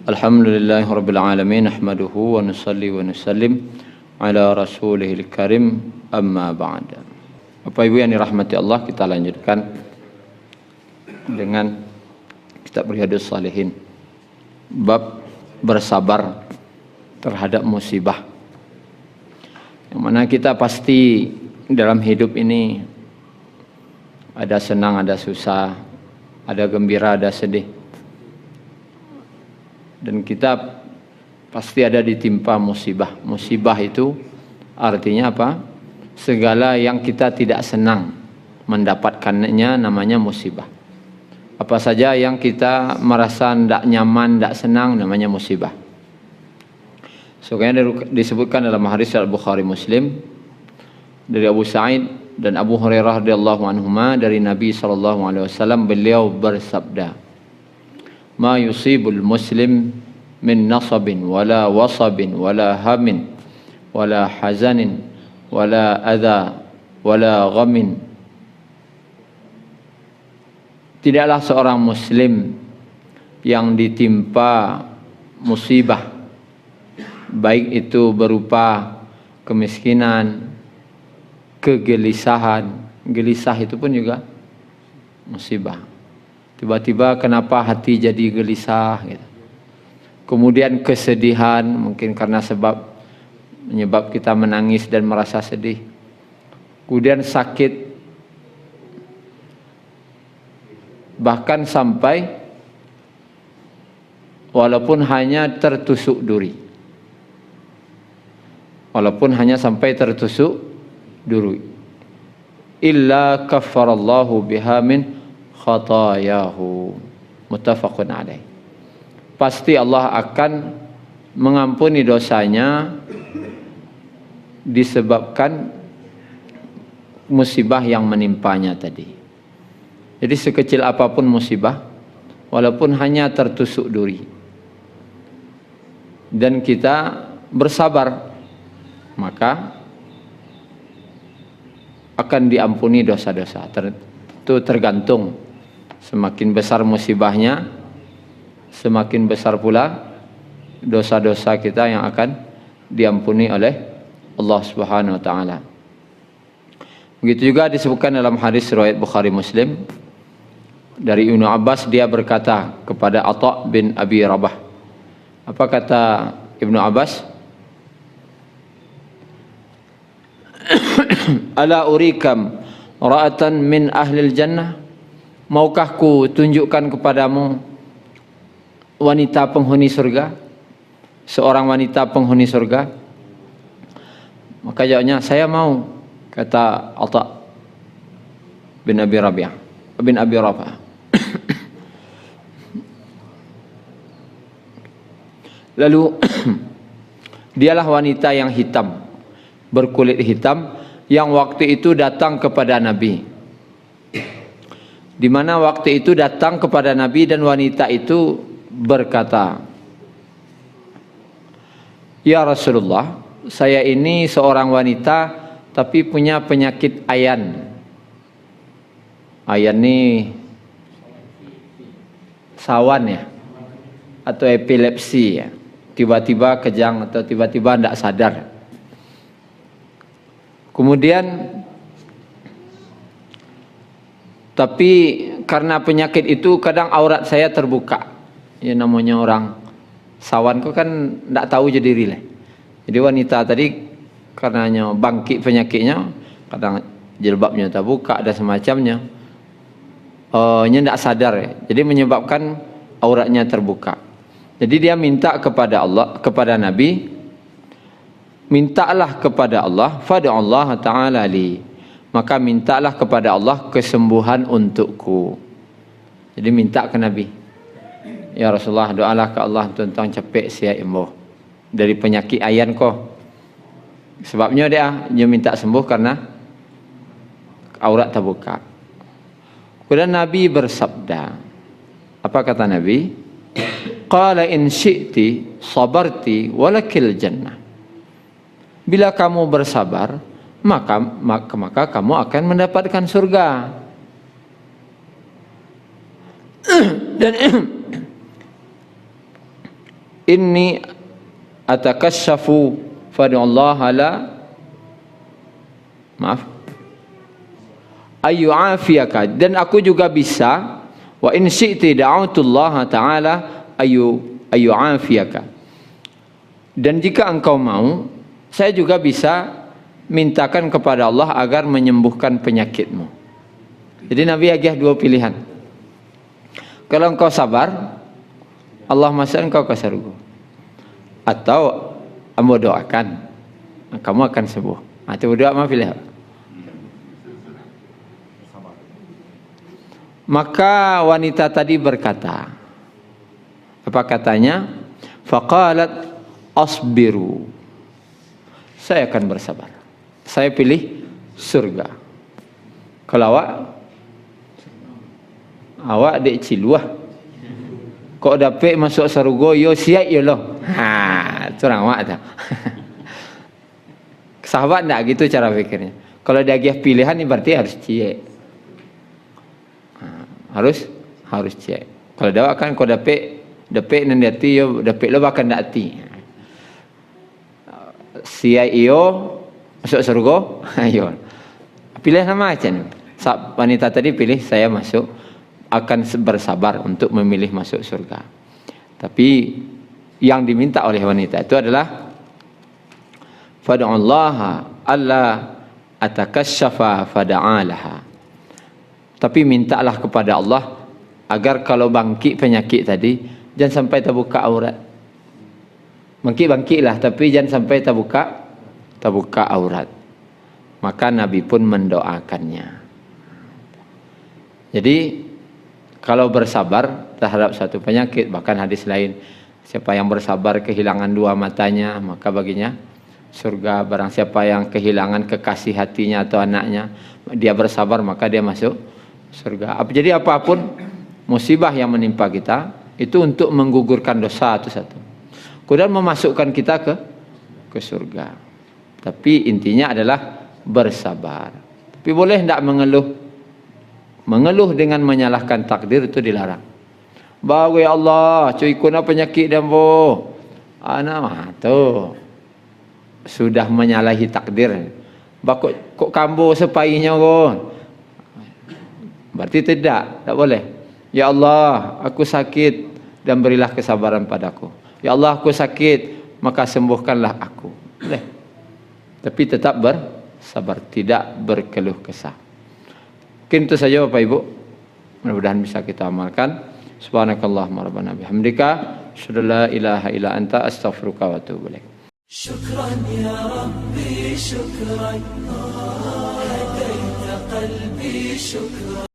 Alhamdulillahirabbil alamin nahmaduhu wa nusalli wa nusallim ala rasulihil karim amma ba'd. Bapak Ibu yang dirahmati Allah, kita lanjutkan dengan kitab Riyadhus Shalihin, bab bersabar terhadap musibah. Yang mana kita pasti dalam hidup ini ada senang, ada susah, ada gembira, ada sedih. Dan kita pasti ada ditimpa musibah. Musibah itu artinya apa? Segala yang kita tidak senang mendapatkannya namanya musibah. Apa saja yang kita merasa tidak nyaman, tidak senang namanya musibah. Soalnya disebutkan dalam hadis Al-Bukhari Muslim dari Abu Sa'id dan Abu Hurairah radhiyallahu anhuma dari Nabi sallallahu alaihi wasallam, beliau bersabda, "Ma yusibul muslim min nasabin wala wasabin wala hamin wala hazanin wala adha wala ghamin." Tidaklah seorang muslim yang ditimpa musibah, baik itu berupa kemiskinan, kegelisahan. Gelisah itu pun juga musibah. Tiba-tiba kenapa hati jadi gelisah gitu. Kemudian kesedihan, mungkin karena menyebab kita menangis dan merasa sedih. Kemudian sakit, bahkan sampai walaupun hanya tertusuk duri. Walaupun hanya sampai tertusuk duri. Illa kaffarallahu biha min khatayahu. Muttafaqun alaih. Pasti Allah akan mengampuni dosanya disebabkan musibah yang menimpanya tadi. Jadi sekecil apapun musibah, walaupun hanya tertusuk duri, dan kita bersabar, maka akan diampuni dosa-dosa. Itu tergantung semakin besar musibahnya, semakin besar pula dosa-dosa kita yang akan diampuni oleh Allah Subhanahu wa taala. Begitu juga disebutkan dalam hadis riwayat Bukhari Muslim dari Ibnu Abbas, dia berkata kepada Atha bin Abi Rabah. Apa kata Ibnu Abbas? Ala urikam ra'atan min ahlil jannah, maukah ku tunjukkan kepadamu wanita penghuni surga, seorang wanita penghuni surga? Maka jawabnya, saya mau, kata Atha bin Abi Rabah. Lalu dialah wanita yang hitam, berkulit hitam, yang waktu itu datang kepada Nabi. Di mana waktu itu datang kepada Nabi dan wanita itu berkata, "Ya Rasulullah, saya ini seorang wanita tapi punya penyakit ayan." Ayan ini sawan ya, atau epilepsi ya. Tiba-tiba kejang atau tiba-tiba tidak sadar. Kemudian tapi karena penyakit itu kadang aurat saya terbuka. Ya namanya orang sawan kok kan tidak tahu jadi diri lah. Jadi wanita tadi karenanya bangkit penyakitnya, kadang jilbabnya terbuka ada semacamnya. Nya tidak sadar ya. Jadi menyebabkan auratnya terbuka. Jadi dia minta kepada Allah, kepada Nabi, mintalah kepada Allah, fad'allah ta'ala li, maka mintalah kepada Allah kesembuhan untukku. Jadi minta ke Nabi, ya Rasulullah, doalah ke Allah tentang cepet sihat sembuh dari penyakit ayan ko. Sebabnya dia minta sembuh karena aurat terbuka. Kemudian Nabi bersabda, apa kata Nabi? Qala in syi'ti sabarti walakil jannah. Bila kamu bersabar, maka kamu akan mendapatkan surga. Dan inni atakassafu fad'ullaha la ayyu'afiyaka, dan aku juga bisa, wa in syi'ti da'autullaha ta'ala ayyu'afiyaka, dan jika engkau mau saya juga bisa mintakan kepada Allah agar menyembuhkan penyakitmu. Jadi Nabi agih dua pilihan. Kalau engkau sabar, Allah masuk engkau ke surga, atau ambo doakan kamu akan sembuh. Itu doa mah pilih. Maka wanita tadi berkata, apa katanya? Faqalat asbiru, saya akan bersabar, saya pilih surga. Kalau awak dek ciluah, kok dapet masuk surga yo siap yo loh. Ha, curang awak dah. Sahabat enggak gitu cara pikirnya. Kalau dia agih pilihan ini berarti harus cie. Harus cek. Kalau dak kan kau dapet nan dati yo dapet lo bahkan dati. Sia iyo masuk surga, ayo. Pilih sama macam. Wanita tadi pilih saya masuk, akan bersabar untuk memilih masuk surga. Tapi yang diminta oleh wanita itu adalah fad'ullaha alla atakassafa fad'alaha. Tapi mintalah kepada Allah agar kalau bangkit penyakit tadi jangan sampai terbuka aurat. Bangkit-bangkitlah tapi jangan sampai terbuka aurat. Maka Nabi pun mendoakannya. Jadi kalau bersabar terhadap satu penyakit, bahkan hadis lain, siapa yang bersabar kehilangan dua matanya maka baginya surga. Barang siapa yang kehilangan kekasih hatinya atau anaknya, dia bersabar maka dia masuk surga. Jadi apapun musibah yang menimpa kita itu untuk menggugurkan dosa itu satu, kemudian memasukkan kita ke surga. Tapi intinya adalah bersabar. Tapi boleh tidak mengeluh dengan menyalahkan takdir, itu dilarang. Bawa ya Allah, cuy kuna penyakit dan bo, anak mah tu sudah menyalahi takdir. Kok kambo sepainya kon. Berarti tidak boleh. Ya Allah, aku sakit dan berilah kesabaran padaku. Ya Allah, aku sakit, maka sembuhkanlah aku. Boleh. Tapi tetap bersabar, tidak berkeluh kesah. Mungkin itu saja Bapak Ibu. Mudah-mudahan bisa kita amalkan. Subhanakallahumma rabbana bihamdika, asyhadu an la ilaha illa anta, astaghfiruka wa atubu ilaik. Syukran ya Rabbi, syukran. Hadaita qalbi, syukran.